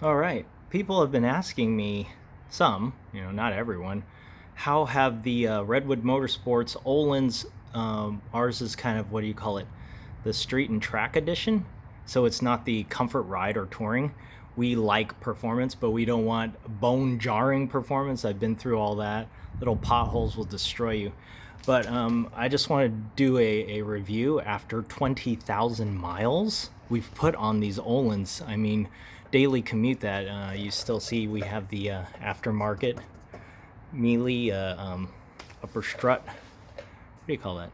All right. People have been asking me, some, not everyone, how have the Redwood Motorsports Ohlins, ours is kind of, what do you call it? The street and track edition. So it's not the comfort ride or touring. We like performance, but we don't want bone jarring performance. I've been through all that. Little potholes will destroy you. But I just want to do a review after 20,000 miles we've put on these Ohlins. I mean, daily commute that you still see we have the aftermarket melee upper strut. What do you call that?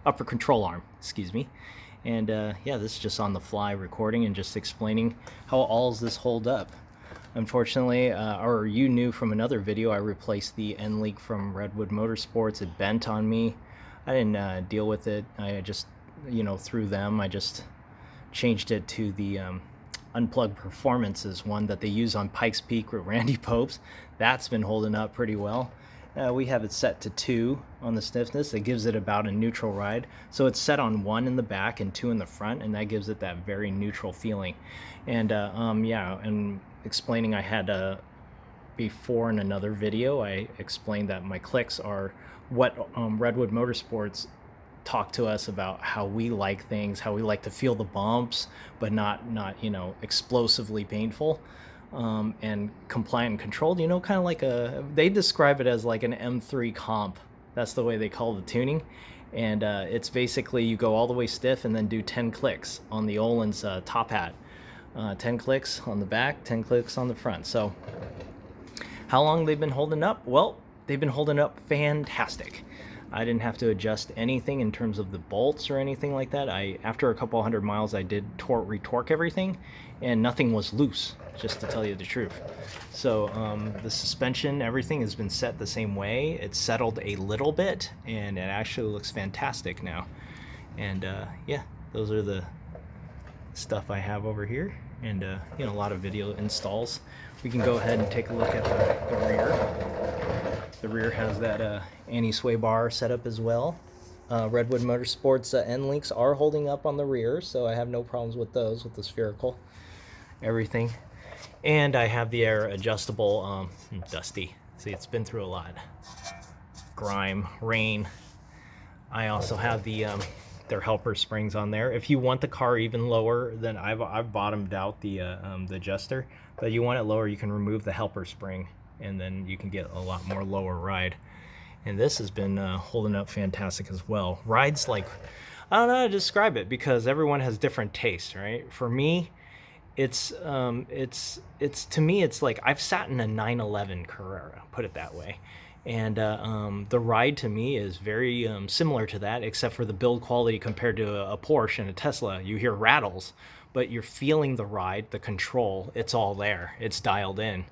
Upper control arm, excuse me. And yeah, this is just on the fly recording and just explaining how all this hold up. Unfortunately, or you knew from another video, I replaced the end leak from Redwood Motorsports. It bent on me. I didn't deal with it. I just, through them, I just changed it to the Unplugged Performances one that they use on Pikes Peak with Randy Popes. That's been holding up pretty well. We have it set to 2 on the stiffness. It gives it about a neutral ride. So it's set on 1 in the back and 2 in the front, and that gives it that very neutral feeling. And yeah, and explaining, I had before in another video, I explained that my clicks are what Redwood Motorsports talk to us about, how we like things, how we like to feel the bumps, but not explosively painful. And compliant and controlled, kind of like they describe it as like an M3 comp. That's the way they call the tuning. And it's basically you go all the way stiff and then do 10 clicks on the Ohlins top hat. 10 clicks on the back, 10 clicks on the front. So how long they've been holding up? Well, they've been holding up fantastic. I didn't have to adjust anything in terms of the bolts or anything like that. After a couple hundred miles, I did retorque everything, and nothing was loose, just to tell you the truth. So the suspension, everything has been set the same way. It's settled a little bit, and it actually looks fantastic now. And yeah, those are the stuff I have over here, and a lot of video installs. We can go ahead and take a look at the rear. The rear has that anti-sway bar setup as well. Redwood Motorsports end links are holding up on the rear, so I have no problems with those, with the spherical everything. And I have the air adjustable, dusty. See, it's been through a lot. Grime, rain. I also have their helper springs on there. If you want the car even lower, then I've bottomed out the adjuster, but you want it lower, you can remove the helper spring, and then you can get a lot more lower ride. And this has been holding up fantastic as well. Rides like, I don't know how to describe it, because everyone has different tastes, right? For me, it's to me, it's like I've sat in a 911 Carrera, put it that way. And the ride to me is very similar to that, except for the build quality compared to a Porsche and a Tesla. You hear rattles, but you're feeling the ride, the control, it's all there. It's dialed in.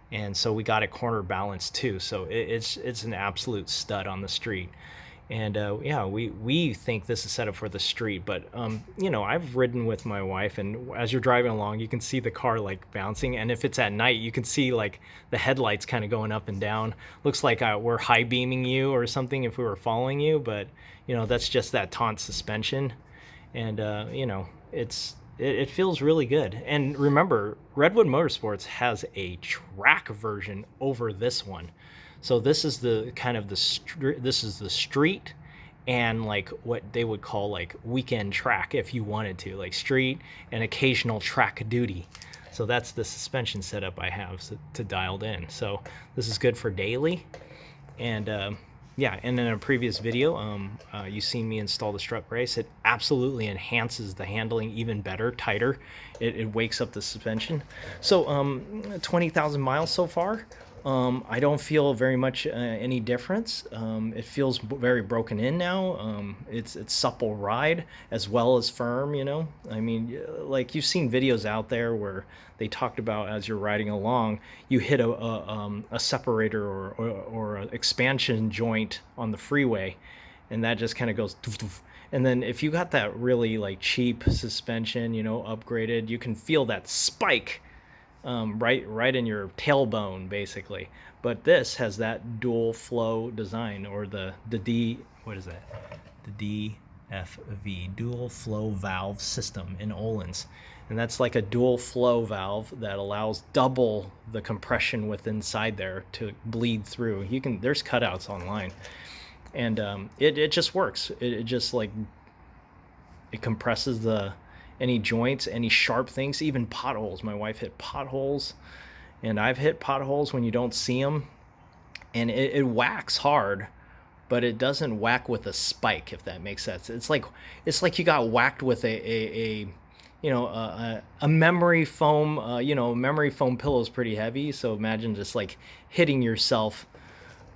And so we got it corner balanced too. So it's an absolute stud on the street. And yeah, we think this is set up for the street, but I've ridden with my wife, and as you're driving along, you can see the car like bouncing, and if it's at night, you can see like the headlights kind of going up and down. Looks like we're high beaming you or something if we were following you, but that's just that taunt suspension. And it feels really good. And remember, Redwood Motorsports has a track version over this one. So this is the kind of this is the street and like what they would call like weekend track, if you wanted to, like street and occasional track duty. So that's the suspension setup I have to dialed in. So this is good for daily. And yeah, and in a previous video, you seen me install the strut brace. It absolutely enhances the handling even better, tighter. It wakes up the suspension. So 20,000 miles so far. I don't feel very much any difference. It feels very broken in now. It's supple ride as well as firm, I mean, like you've seen videos out there where they talked about as you're riding along, you hit a separator or an expansion joint on the freeway, and that just kind of goes doof, doof. And then if you got that really like cheap suspension, upgraded, you can feel that spike right in your tailbone, basically. But this has that dual flow design, or the D, what is that? The DFV, dual flow valve system in Ohlins. and that's like a dual flow valve that allows double the compression with inside there to bleed through. There's cutouts online, and it just works. It just like, it compresses any joints, any sharp things, even potholes. My wife hit potholes, and I've hit potholes when you don't see them, and it whacks hard, but it doesn't whack with a spike, if that makes sense. It's like you got whacked with a memory foam. Memory foam pillow is pretty heavy, so imagine just like hitting yourself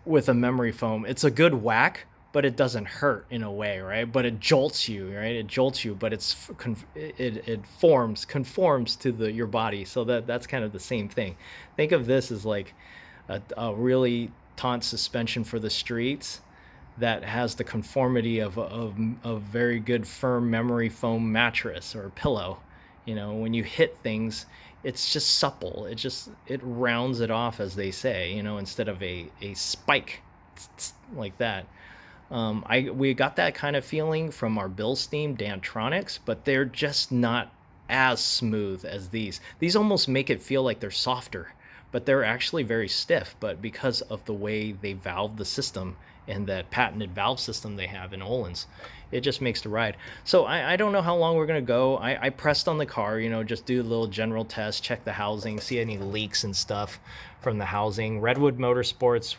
with a memory foam. It's a good whack, but it doesn't hurt in a way, right? But it jolts you, right? It jolts you, but it conforms to your body. So that's kind of the same thing. Think of this as like a really taut suspension for the streets that has the conformity of a very good firm memory foam mattress or pillow. When you hit things, it's just supple. It rounds it off, as they say, instead of a spike like that. We got that kind of feeling from our Bilstein Dantronics, but they're just not as smooth as these. These almost make it feel like they're softer, but they're actually very stiff. But because of the way they valve the system and that patented valve system they have in Ohlins, it just makes the ride. So I don't know how long we're gonna go. I pressed on the car, just do a little general test, check the housing, see any leaks and stuff from the housing. Redwood Motorsports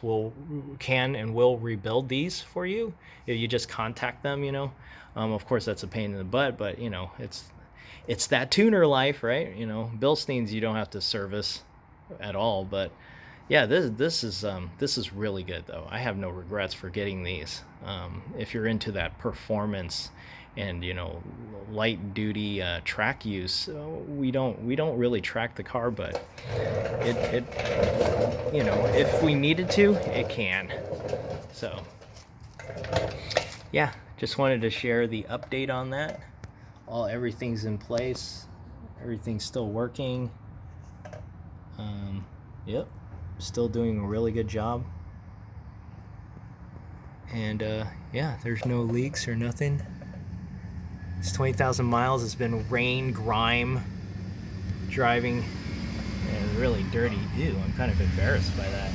can and will rebuild these for you if you just contact them. Of course that's a pain in the butt, but it's that tuner life, right? Bilsteins you don't have to service at all, but yeah, this is really good though. I have no regrets for getting these. If you're into that performance and light duty track use, we don't really track the car, but it if we needed to, it can. So yeah, just wanted to share the update on that. Everything's in place, everything's still working. Yep, still doing a really good job. And yeah, there's no leaks or nothing. It's 20,000 miles. It's been rain, grime, driving, and really dirty. Ew, I'm kind of embarrassed by that.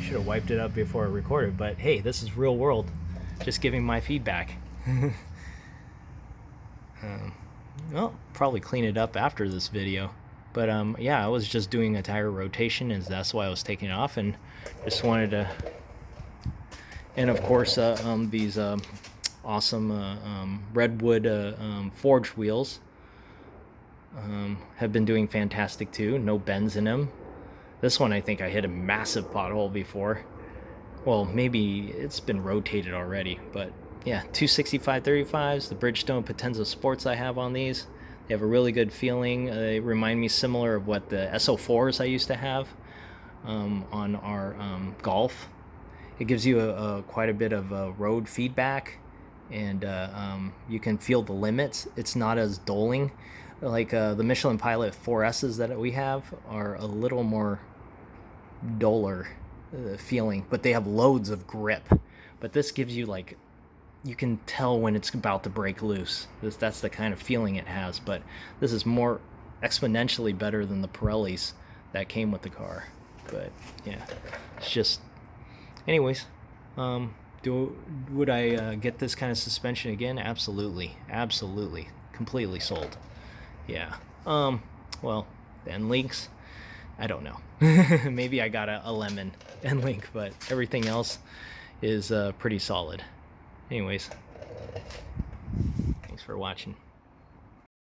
Should have wiped it up before I recorded, but hey, this is real world. Just giving my feedback. Well, probably clean it up after this video. But yeah, I was just doing a tire rotation, and that's why I was taking it off, and just wanted to. And of course, these awesome Redwood forged wheels have been doing fantastic too. No bends in them. This one, I think I hit a massive pothole before. Well, maybe it's been rotated already, but yeah, 265/35s, the Bridgestone Potenza Sports I have on these. They have a really good feeling. They remind me similar of what the SO4s I used to have on our Golf. It gives you quite a bit of road feedback, and you can feel the limits. It's not as doling. Like the Michelin Pilot 4S's that we have are a little more duller feeling, but they have loads of grip. But this gives you like, you can tell when it's about to break loose. That's the kind of feeling it has, but this is more exponentially better than the Pirellis that came with the car. But yeah, it's just, anyways, would I get this kind of suspension again? Absolutely, completely sold. Yeah. Well, the end links, I don't know. Maybe I got a lemon end link, but everything else is pretty solid. Anyways, thanks for watching.